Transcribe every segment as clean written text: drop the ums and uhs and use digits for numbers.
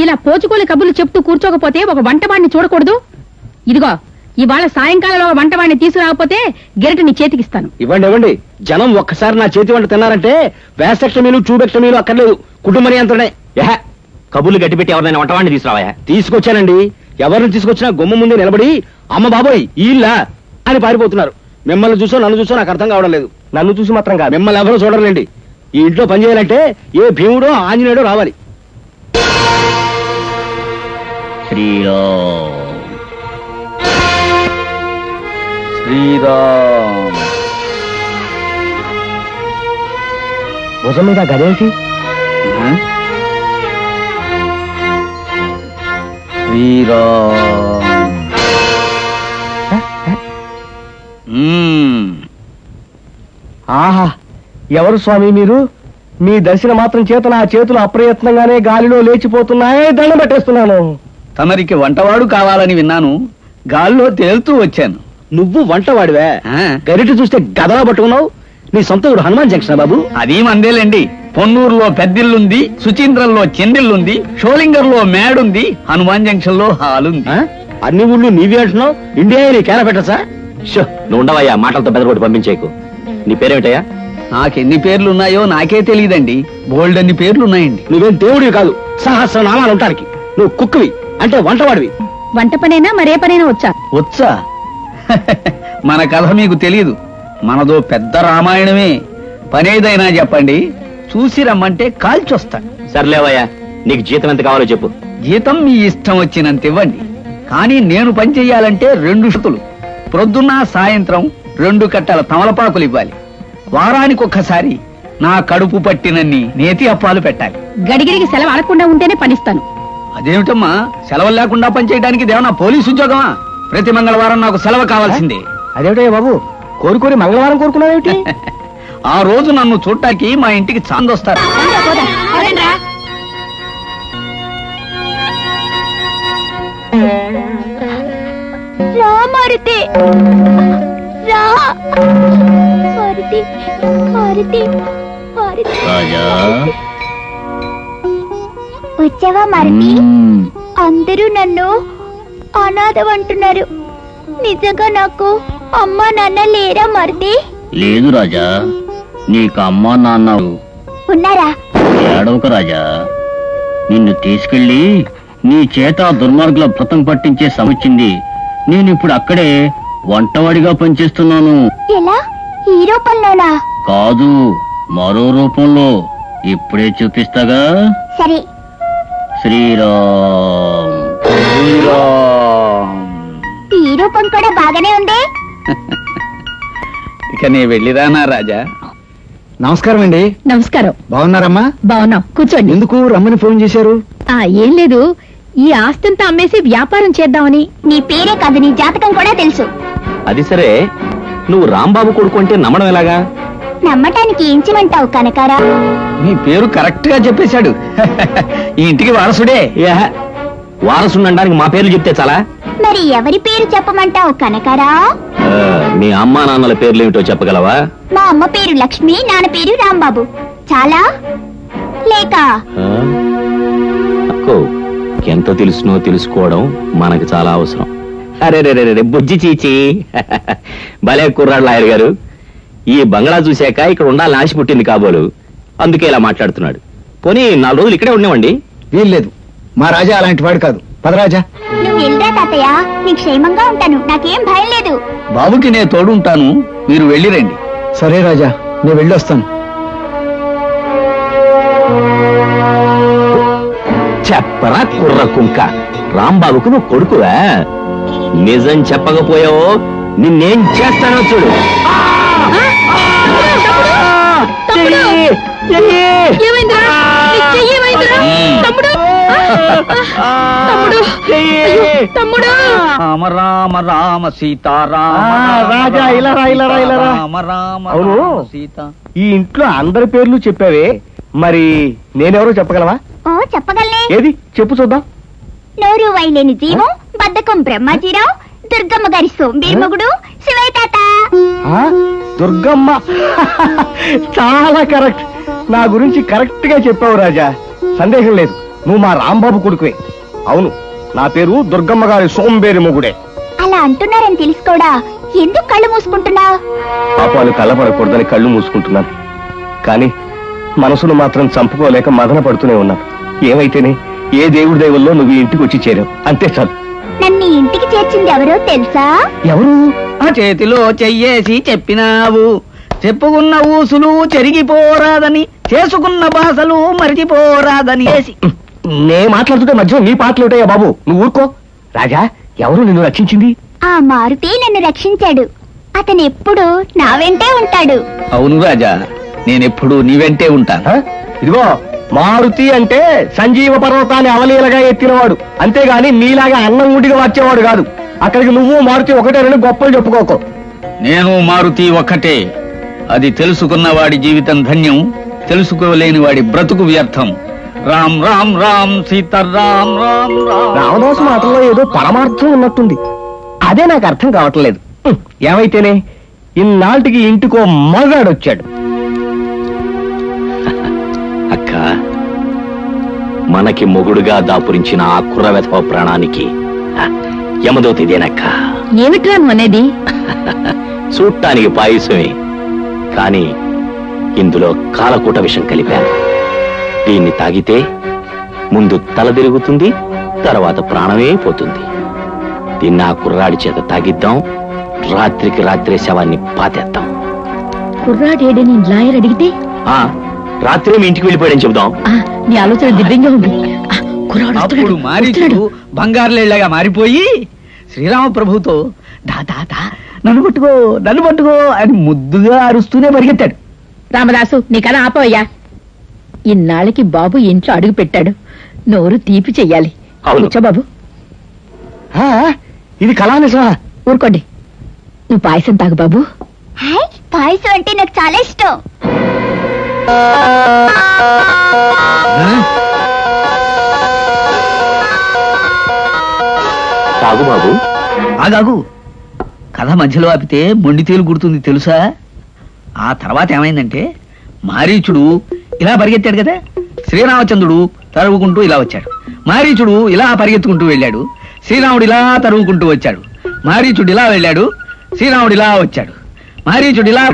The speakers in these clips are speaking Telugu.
ఇలా పోచుకోలి కబుర్లు చెప్తూ కూర్చోకపోతే ఒక వంటవాడిని చూడకూడదు. ఇదిగో ఇవాళ సాయంకాలంలో వంటవాడిని తీసుకురాకపోతే గెరటి నీ చేతికిస్తాను. ఇవ్వండి. జనం ఒక్కసారి నా చేతి వంట తిన్నారంటే వ్యాసెక్టమీలు ట్యూబెక్టమీలు అక్కర్లేదు, కుటుంబ నియంత్రణే. కబుర్లు గట్టిపెట్టి ఎవరైనా వంటవాడిని తీసుకురావా? తీసుకొచ్చానండి. ఎవరిని తీసుకొచ్చినా గుమ్మ ముందే నిలబడి అమ్మ బాబోయ్ ఈళ్ళ అని పారిపోతున్నారు. మిమ్మల్ని చూసో నన్ను చూసో నాకు అర్థం కావడం లేదు. నన్ను చూసి మాత్రం కాదు, మిమ్మల్ని ఎవరో చూడలేండి. ఈ ఇంట్లో పని చేయాలంటే ఏ భీముడో ఆంజనేయుడో రావాలి. శ్రీరామ్ భుజం మీద గదేంటి? శ్రీరామ్. ఆహా, ఎవరు స్వామి మీరు? మీ దర్శన మాత్రం చేత నా చేతులు అప్రయత్నంగానే గాలిలో లేచిపోతున్నాయి. దండం పెట్టేస్తున్నాను. తమరికి వంటవాడు కావాలని విన్నాను, గాల్లో తేలుతూ వచ్చాను. నువ్వు వంటవాడివే? గరిట చూస్తే గదలా పట్టుకున్నావు. నీ సొంత ఊరు హనుమాన్ జంక్షన్ బాబు? అది మందేలండి. పొన్నూరులో పెద్దిల్లుంది, సుచీంద్రంలో చెందిల్లుంది, షోలింగర్లో మేడుంది, హనుమాన్ జంక్షన్ లో హాలుంది. అన్ని ఊళ్ళు నీవే అంటున్నావు. ఇండియా నీ కేర పెట్టసా? నువ్వు ఉండవయ్యా, మాటలతో పెద్దగొట్టి పంపించేకు. నీ పేరేమిటయ్యా? నాకెన్ని పేర్లున్నాయో నాకే తెలియదండి. బోల్డ్ అన్ని పేర్లున్నాయండి. నువ్వేం దేవుడివి కాదు, సహస్రనామాలు ఉంటానికి. నువ్వు కుక్కువి అంటే వంటవాడివి. వంట పనైనా మరే పనైనా వచ్చా? వచ్చా? మన కథ మీకు తెలియదు. మనదో పెద్ద రామాయణమే. పనేదైనా చెప్పండి, చూసి రమ్మంటే కాల్చొస్తా. సర్లేవయ్యా, నీకు జీతం ఎంత కావాలో చెప్పు. జీతం మీ ఇష్టం వచ్చినంత ఇవ్వండి. కానీ నేను పని చెయ్యాలంటే 2 షుతులు, ప్రొద్దున్న సాయంత్రం 2 కట్టల తమలపాకులు ఇవ్వాలి. వారానికి ఒక్కసారి నా కడుపు పట్టినన్ని నేతి అప్పాలు పెట్టాలి. గడిగిడికి సెలవు అడగకుండా ఉంటేనే పనిస్తాను. అదేమిటమ్మా, సెలవు లేకుండా పనిచేయడానికి దేవనా పోలీసు ఉద్యోగమా? ప్రతి మంగళవారం నాకు సెలవు కావాల్సిందే. అదేమిటయ్యా బాబు, కోరుకోరి మంగళవారం కోరుకున్నావేమిటి? ఆ రోజు నన్ను చూడటానికి మా ఇంటికి చాందొస్తారు. వచ్చావా మారుతి? అందరూ నన్ను అనాథమంటున్నారు. నిజంగా నాకు అమ్మా నాన్న లేరా మారుతి? లేదు రాజా, నీకు అమ్మా నాన్న ఉన్నారా? ఏడవక రాజా, నిన్ను తీసుకెళ్లి నీ చేత దుర్మార్గుల భృతం పట్టించే సమొచ్చింది. నేనిప్పుడు అక్కడే వంటవాడిగా పనిచేస్తున్నాను. ఎలా? ఈ రూపంలోనా? కాదు, మరో రూపంలో. ఇప్పుడే చూపిస్తాగా. సరే. శ్రీరామ్. ఈ రూపం కూడా బాగానే ఉంది. ఇక నీ వెళ్ళిరానా రాజా? నమస్కారం అండి. నమస్కారం. బాగున్నారమ్మా? బాగున్నాం, కూర్చోండి. ఎందుకు రమ్మని ఫోన్ చేశారు? ఏం లేదు, ఈ ఆస్తంతా అమ్మేసి వ్యాపారం చేద్దామని. నీ పేరే కాదు, నీ జాతకం కూడా తెలుసు. అది సరే, నువ్వు రాంబాబు కొడుకు అంటే నమ్మడం ఎలాగా? నమ్మటానికి ఏం చేయమంటావు కనకారా? నీ పేరు కరెక్ట్ గా చెప్పేశాడు. ఈ ఇంటికి వారసుడే. వారసుండడానికి మా పేర్లు చెప్తే చాలా? మరి ఎవరి పేరు చెప్పమంటావు కనకారా? మీ అమ్మా నాన్నల పేర్లు ఏమిటో చెప్పగలవా? మా అమ్మ పేరు లక్ష్మి, నాన్న పేరు రాంబాబు. చాలా లేక ఎంత తెలుసునో తెలుసుకోవడం మనకు చాలా అవసరం. అరే రే రే బుజ్జి చీచి, భలే కుర్రాడు లాయర్ గారు. ఈ బంగ్లా చూశాక ఇక్కడ ఉండాలని ఆశ పుట్టింది కాబోలు, అందుకే ఇలా మాట్లాడుతున్నాడు. పోనీ 4 రోజులు ఇక్కడే ఉండేవండి. వీల్లేదు, మా రాజా అలాంటి వాడు కాదు. పదరాజా. నువ్వు వెళ్ళరా తాతయ్య, నీకు క్షేమంగా ఉంటాను, నాకేం భయం లేదు. బాబుకి నేను తోడుంటాను, మీరు వెళ్ళిరండి. సరే రాజా, నేను వెళ్ళొస్తాను. చెప్పరా కుర్ర కుంక, రాంబాబుకు నువ్వు కొడుకువా? నిజం చెప్పకపోయావో నిన్నేం చేస్తానో చూడు. రామ రామ రామ సీతారామ. రాజా ఇలా రా, ఇలా రా, ఇలా రా. అవును, ఈ ఇంట్లో అందరి పేర్లు చెప్పావే, మరి నేనెవరో చెప్పగలవా? ఓ చెప్పగలనే. ఏది చెప్పు చూద్దాం. నోరు వైలేని జీవం, బద్దకం బ్రహ్మాజీరావు, దుర్గమ్మ గారి సోంబేరు మొగుడు శివయ్య తాత. దుర్గమ్మ. చాలా కరెక్ట్. నా గురించి కరెక్ట్ గా చెప్పావు రాజా, సందేహం లేదు. నువ్వు మా రాంబాబు కొడుకువే. అవును, నా పేరు దుర్గమ్మ గారి సోంబేరి మొగుడే. అలా అంటున్నారని తెలుసుకోడా ఎందుకు కళ్ళు మూసుకుంటున్నావు? పాపాలు కళ్ళపడకూడదని కళ్ళు మూసుకుంటున్నాను, కానీ మనసును మాత్రం చంపుకోలేక మదన పడుతూనే ఉన్నాను. ఏమైతేనే ఏ దేవుడి దైవల్లో నువ్వు ఇంటికి వచ్చి చేరావు, అంతే చాలు. నన్ను ఇంటికి చేర్చింది ఎవరో తెలుసా? ఎవరు? ఆ చేతిలో చెయ్యేసి చెప్పినావు, చెప్పుకున్న ఊసులు చెరిగిపోరాదని, చేసుకున్న భాషలు మరిచిపోరాదని. నే మాట్లాడుతుంటే మధ్య నీ పాటలు ఉంటాయా బాబు, నువ్వు ఊరుకో. రాజా, ఎవరు నిన్ను రక్షించింది? ఆ మారుతి నన్ను రక్షించాడు. అతను ఎప్పుడు నా వెంటే ఉంటాడు. అవును రాజా, నేనెప్పుడు నీ వెంటే ఉంటాను. ఇదిగో, మారుతి అంటే సంజీవ పర్వతాన్ని అవలీలగా ఎత్తినవాడు, అంతేగాని నీలాగా అన్నం గుడిగా వచ్చేవాడు కాదు. అక్కడికి నువ్వు మారుతి ఒకటే రెండు గొప్పలు చెప్పుకోకు. నేను మారుతి ఒక్కటే. అది తెలుసుకున్న వాడి జీవితం ధన్యం, తెలుసుకోలేని వాడి బ్రతుకు వ్యర్థం. రామ్ రామ్ రామ్ సీతారాం రామ్ రామ్. రామదాసు మాటల్లో ఏదో పరమార్థం ఉన్నట్టుంది, అదే నాకు అర్థం కావట్లేదు. ఏమైతేనే ఇన్నాళ్ళకి ఇంటికో మగాడొచ్చాడు. అక్క, మనకి మొగుడుగా దాపురించిన ఆ కుర్ర వెధవ ప్రాణానికి యమదోతిదేనక్క. ఏమిట్రా నువ్వు అనేది? చూడటానికి పాయసమే, కానీ ఇందులో కాలకూట విషం కలిపాను. దీన్ని తాగితే ముందు తల తిరుగుతుంది, తర్వాత ప్రాణమే పోతుంది. దీన్ని ఆ కుర్రాడి చేత తాగిద్దాం, రాత్రికి రాత్రే శవాన్ని పాతేద్దాం. కుర్రాడేడని లాయర్ అడిగితే రాత్రి మీ ఇంటికి వెళ్ళిపోయాడని చెబుదాం. నీ ఆలోచన దివ్యంగా ఉంది. కుర్రాడు అప్పుడు వస్తున్నాడు, మారీచుడు వస్తున్నాడు. బంగారులేళ్లగా మారిపోయి శ్రీరామ ప్రభుతో దా దా దా నన్ను పట్టుకో నన్ను పట్టుకో అని ముద్దుగా అరుస్తూనే పరిగెత్తాడు. రామదాసు, నీ కథ ఆపవయ్యా. ఇన్నాళ్ళకి బాబు ఇంట్లో అడుగు పెట్టాడు, నోరు తీపి చెయ్యాలి. అవును. కూర్చో బాబు. ఇది కళానిసా? ఊరుకోండి, నువ్వు పాయసం తాగు బాబు. హాయ్, పాయసం అంటే నాకు చాలా ఇష్టం. తాగు బాబు. ఆగాగు, కథ మధ్యలో ఆపితే మొండి తేలు గుర్తుంది తెలుసా? ఆ తర్వాత ఏమైందంటే మారీచుడు ఇలా పరిగెత్తాడు కదా, శ్రీరామచంద్రుడు తరువుకుంటూ ఇలా వచ్చాడు. మారీచుడు ఇలా పరిగెత్తుకుంటూ వెళ్ళాడు, శ్రీరాముడు ఇలా తరువుకుంటూ వచ్చాడు. మారీచుడు ఇలా వెళ్ళాడు, శ్రీరాముడు ఇలా వచ్చాడు. మారీచుడు ఇలా,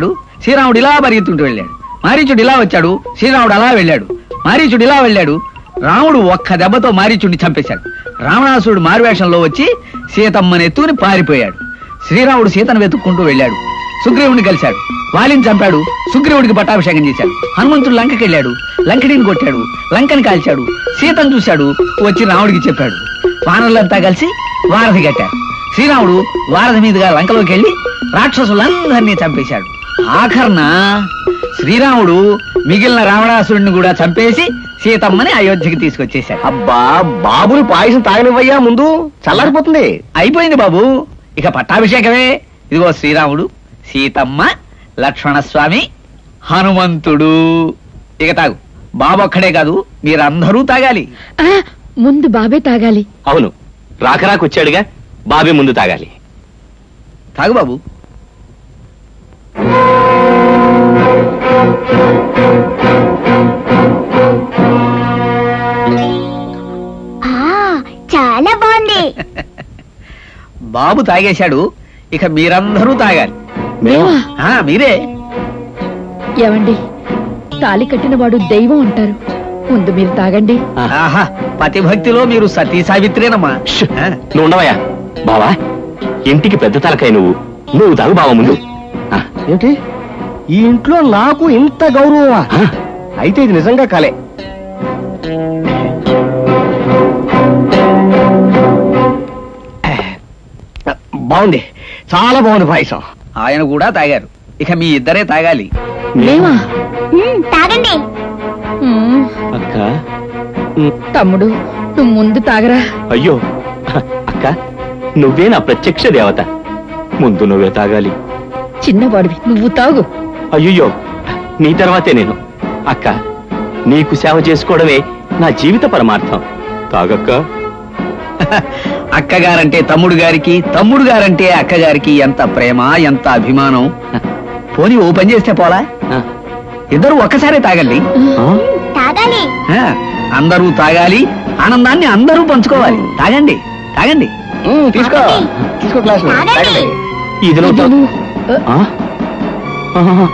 శ్రీరాముడు ఇలా పరిగెత్తుకుంటూ వెళ్ళాడు. మారీచుడు ఇలా వచ్చాడు, శ్రీరాముడు అలా వెళ్ళాడు. మారీచుడు ఇలా వెళ్ళాడు, రాముడు ఒక్క దెబ్బతో మారీచుడిని చంపేశాడు. రావణాసురుడు మారువేషంలో వచ్చి సీతమ్మని ఎత్తుకుని పారిపోయాడు. శ్రీరాముడు సీతను వెతుక్కుంటూ వెళ్ళాడు, సుగ్రీవుడిని కలిశాడు, వాలిని చంపాడు, సుగ్రీవుడికి పట్టాభిషేకం చేశాడు. హనుమంతుడు లంకకి వెళ్ళాడు, లంకడిని కొట్టాడు, లంకని కాల్చాడు, సీతను చూశాడు, వచ్చి రాముడికి చెప్పాడు. వానరులంతా కలిసి వారధి కట్టారు. శ్రీరాముడు వారధి మీదుగా లంకలోకి వెళ్లి రాక్షసులందరినీ చంపేశాడు. ఆఖర్న శ్రీరాముడు మిగిలిన రావణాసురుడిని కూడా చంపేసి సీతమ్మని అయోధ్యకి తీసుకొచ్చేశాడు. అబ్బా, బాబుని పాయసం తాగనివ్వయ్యా, ముందు చల్లారిపోతుంది. అయిపోయింది బాబు, ఇక పట్టాభిషేకమే. ఇదిగో శ్రీరాముడు, సీతమ్మ, లక్ష్మణస్వామి, హనుమంతుడు. ఇక తాగు. బాబు ఒక్కడే కాదు, మీరందరూ తాగాలి. ముందు బాబే తాగాలి. అవును, రాకరాకొచ్చాడుగా, బాబే ముందు తాగాలి. తాగు బాబు. చాలా బాగుంది. బాబు తాగేశాడు, ఇక మీరందరూ తాగాలి. మీరే. ఏమండి, తాళి కట్టిన వాడు దైవం అంటారు, ముందు మీరు తాగండి. ఆహా, పతిభక్తిలో మీరు సతీ సావిత్రేనమ్మా. నువ్వు ఉండవయ్యా. బావా, ఇంటికి పెద్ద తలకాయ నువ్వు తాగు బావా ముందు. ఏంటి, ఈ ఇంట్లో నాకు ఇంత గౌరవమా? అయితే ఇది నిజంగా కలే. బాగుంది, చాలా బాగుంది పాయసం. ఆయన కూడా తాగారు, ఇక మీ ఇద్దరే తాగాలి. లేవా? తాగండి. అక్క, తమ్ముడు, నువ్వు ముందు తాగరా. అయ్యో అక్క, నువ్వే నా ప్రత్యక్ష దేవత, ముందు నువ్వే తాగాలి. చిన్నవాడివి, నువ్వు తాగు. అయ్యో, నీ తర్వాతే నేను. అక్క, నీకు సేవ చేసుకోవడమే నా జీవిత పరమార్థం. తాగక్క. అక్కగారంటే తమ్ముడు గారికి, తమ్ముడు గారంటే అక్కగారికి ఎంత ప్రేమ, ఎంత అభిమానం. పోనీ ఓ పని చేస్తే పోలా, ఇద్దరు ఒక్కసారే తాగండి. తాగాలి. అందరూ తాగాలి, ఆనందాన్ని అందరూ పంచుకోవాలి. తాగండి తాగండి. తీసుకో గ్లాసు తాగండి. ఇదిలో ఆ? ఆహా.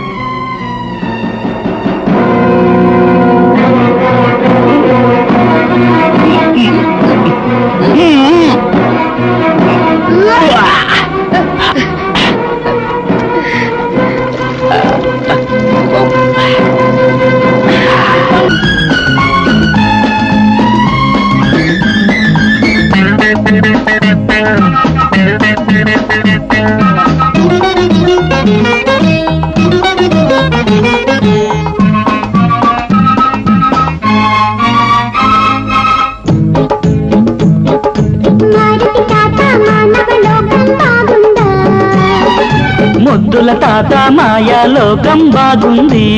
ముద్దుల తాత మాయాలోకం బాగుంది.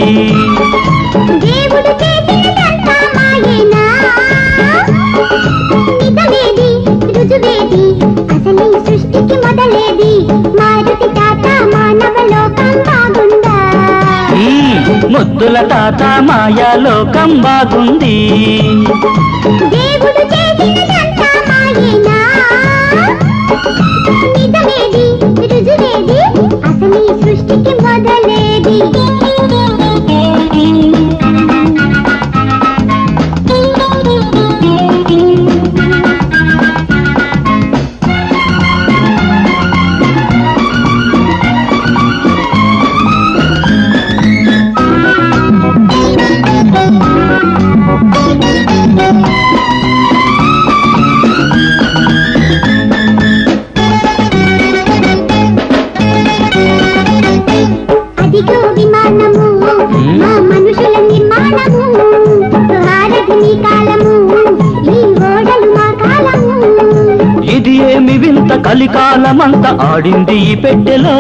దేవుడు చేసినదంతా మాయేనా? నిజమేది రుజువేది అసలు ఈ సృష్టికి మొదలేది? మారుతి తాత మానవ లోకం బాగుందా? ముద్దుల తాత మాయాలోకం బాగుంది. దేవుడు చేసినదంతా మాయేనా? నిజమేది రుజువేది అసలు ఈ సృష్టికి మొదలేది? అదిగో విమానము మా మనుషుల నిర్మాణము, హారధిని కాలము ఈ ఓడలు మా కాలము. ఇది ఏమి వింత కలికాలమంత ఆడింది ఈ పెట్టెలో.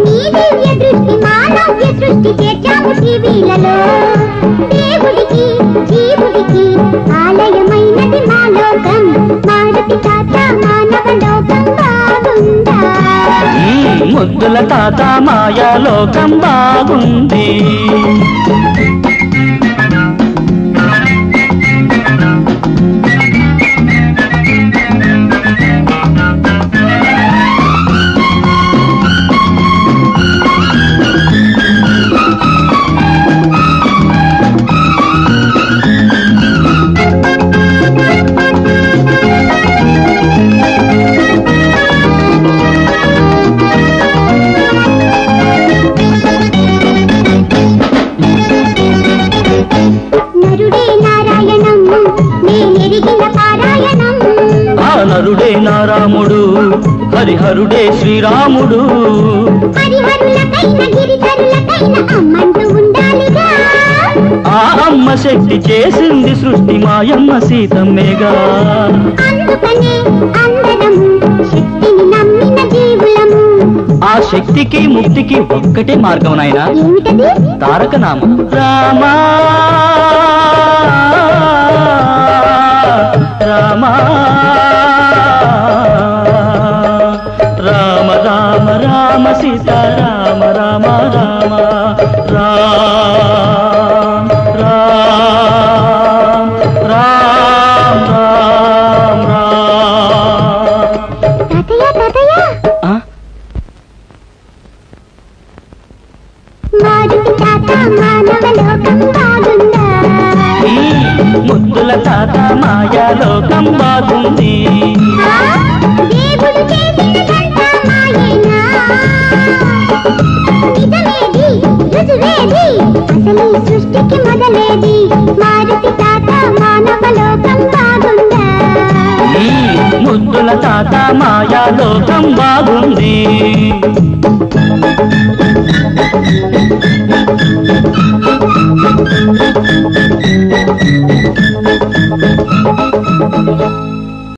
నీ దివ్య దృష్టి మానవ్య సృష్టి చేర్చాము టీవీలలో. దేవుడికి జీవుడికి ఆలయమైనది మా లోకం. మారుతి తాత మానవ లోకం బాగుందా? ముద్దుల తాత మాయాలోకం బాగుంది. నరుడే నారాయణం నేనెరిగిన పారాయణం. ఆ నరుడే నారాముడు, హరిహరుడే శ్రీరాముడు. హరిహరులకైన గిరిధరులకైన అమ్మంటూ ఉండాలిగా. ఆ అమ్మ శక్తి చేసింది సృష్టి మాయమ్మ సీతమ్మేగా. అందుకనే అందరము శక్తిని నమ్మిన జీవులము. ఆ శక్తికి ముక్తికి ఒక్కటే మార్గం నాయనా, ఏమిటది? తారక నామం. రామా రామా రామ రామ రామ సీతారామ రామ రామ రామ రామ రామ రామ రామ. తాతయ్య తాతయ్య, ఆ? మారుతి తాత మానవ లోకం బాగుందా? ముద్దుల తాత మాయాలోకం బాగుంది. ఆ? దేవుడు చేసినదంతా మాయేనా? నిజమేది రుజువేది అసలు ఈ సృష్టికి మొదలేది? మారుతి తాత మానవ లోకం బాగుందా? ముద్దుల తాత మాయాలోకం బాగుంది.